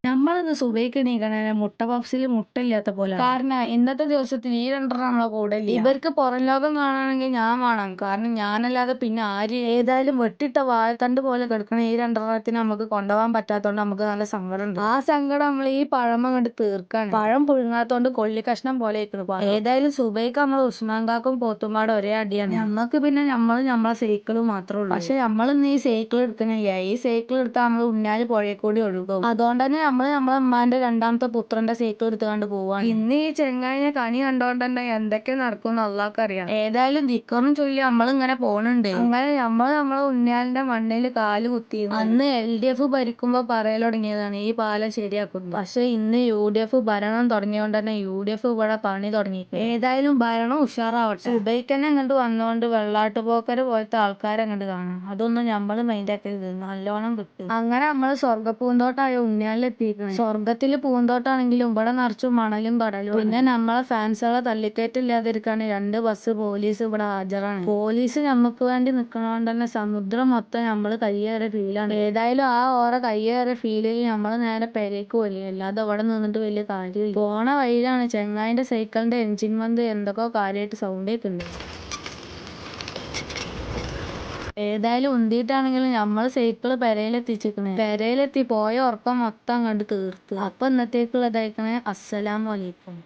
നമ്മളിന്ന് സുബഹിക്ക് എണീക്കണ മുട്ട പപ്സിൽ മുട്ടയില്ലാത്ത പോലെ. കാരണം ഇന്നത്തെ ദിവസത്തിൽ ഈ രണ്ടെണ്ണം നമ്മളെ കൂടെ ഇല്ല. ഇവർക്ക് പുറം ലോകം കാണാണെങ്കിൽ ഞാൻ വേണം. കാരണം ഞാനല്ലാതെ പിന്നെ ആര്. ഏതായാലും വെട്ടിട്ട വാഴത്തണ്ട് പോലെ കിടക്കണ ഈ രണ്ടെണ്ണത്തിന് നമുക്ക് കൊണ്ടുപോകാൻ പറ്റാത്തോണ്ട് നമുക്ക് നല്ല സങ്കടമുണ്ട്. ആ സങ്കടം നമ്മൾ ഈ പഴം കണ്ട് തീർക്കാണ്. പഴം പുഴുങ്ങാത്തോണ്ട് കൊള്ളി കഷ്ണം പോലെ ഇരിക്കുന്നു. ഏതായാലും സുബഹിക്ക് നമ്മൾ ഉസ്മാൻ കാക്കും പോത്തുമ്പാട് ഒരേ അടിയാണ്. നമ്മക്ക് പിന്നെ നമ്മളെ സൈക്കിള് മാത്രമേ ഉള്ളൂ. പക്ഷെ നമ്മളിന്ന് ഈ സൈക്കിൾ എടുക്കണില്ല. ഈ സൈക്കിൾ എടുത്താൽ നമ്മൾ ഉന്നാല് പുഴയിൽ കൂടി ഒഴുകും. അതുകൊണ്ട് തന്നെ നമ്മളെ ഉമ്മാന്റെ രണ്ടാമത്തെ പുത്രന്റെ സൈക്കിൾ എടുത്തുകൊണ്ട് പോവാണ്. ഇന്ന് ഈ ചെങ്ങായിനെ കണി കണ്ടോണ്ട് തന്നെ എന്തൊക്കെ നടക്കും അള്ളാഹ്ക്കറിയാം. ഏതായാലും ദിക്കറും ചൊല്ലി നമ്മളിങ്ങനെ പോണുണ്ട്. അങ്ങനെ നമ്മളെ ഉന്നാലിന്റെ മണ്ണിൽ കാല് കുത്തി. അന്ന് LDF ഭരിക്കുമ്പോ പറയൽ തുടങ്ങിയതാണ് ഈ പാലം ശരിയാക്കുന്നു. പക്ഷെ ഇന്ന് UDF ഭരണം തുടങ്ങിയോണ്ട് തന്നെ UDF ഇവിടെ പണി തുടങ്ങി. ഏതായാലും ഭരണം ഉഷാറാവട്ടെ. സുബൈക്ക് തന്നെ ഇങ്ങോട്ട് വന്നോണ്ട് വെള്ളാട്ടുപോക്കര് പോലത്തെ ആൾക്കാരെ അങ്ങോട്ട് കാണാം. അതൊന്നും നമ്മള് മൈൻഡാക്കരുത്, നല്ലോണം കിട്ടും. അങ്ങനെ നമ്മള് സ്വർഗ്ഗപ്പൂന്തോട്ടായ ഉണ്ണിയാലിലെത്തിയിരിക്കണ്. സ്വർഗത്തില് പൂന്തോട്ടാണെങ്കിലും ഇവിടെ നിറച്ചും മണലും കടലും. പിന്നെ നമ്മളെ ഫാൻസുകളെ തല്ലിക്കയറ്റില്ലാതിരിക്കാൻ 2 ബസ് പോലീസ് ഇവിടെ ഹാജരാണ്. പോലീസ് നമുക്ക് വേണ്ടി നിൽക്കണോണ്ട് തന്നെ സമുദ്രം മൊത്തം നമ്മള് കയ്യേറിയ ഫീലാണ്. ഏതായാലും ആ ഓരോ കയ്യേറിയ ഫീലിൽ നമ്മള് നേരെ പെരേക്ക് പോയി. അല്ലാതെ ഇവിടെ നിന്നിട്ട് വലിയ കാര്യമില്ല. പോണ വഴിയിലാണ് ചെങ്ങായിന്റെ സൈക്കിളിന്റെ എഞ്ചിൻ വന്ന് എന്തൊക്കെയോ കാര്യമായിട്ട് സൗണ്ട് കേൾക്കുന്നുണ്ട്. ഏതായാലും ഉന്തിയിട്ടാണെങ്കിലും നമ്മള് സൈക്കിള് പെരയിലെത്തിച്ചിരിക്കണേ. പെരയിലെത്തി പോയ ഉറക്കം മൊത്തം അങ്ങോട്ട് തീർത്ത്. അപ്പൊ ഇന്നത്തേക്കുള്ളതായിക്കണേ. അസ്സലാമു അലൈക്കും.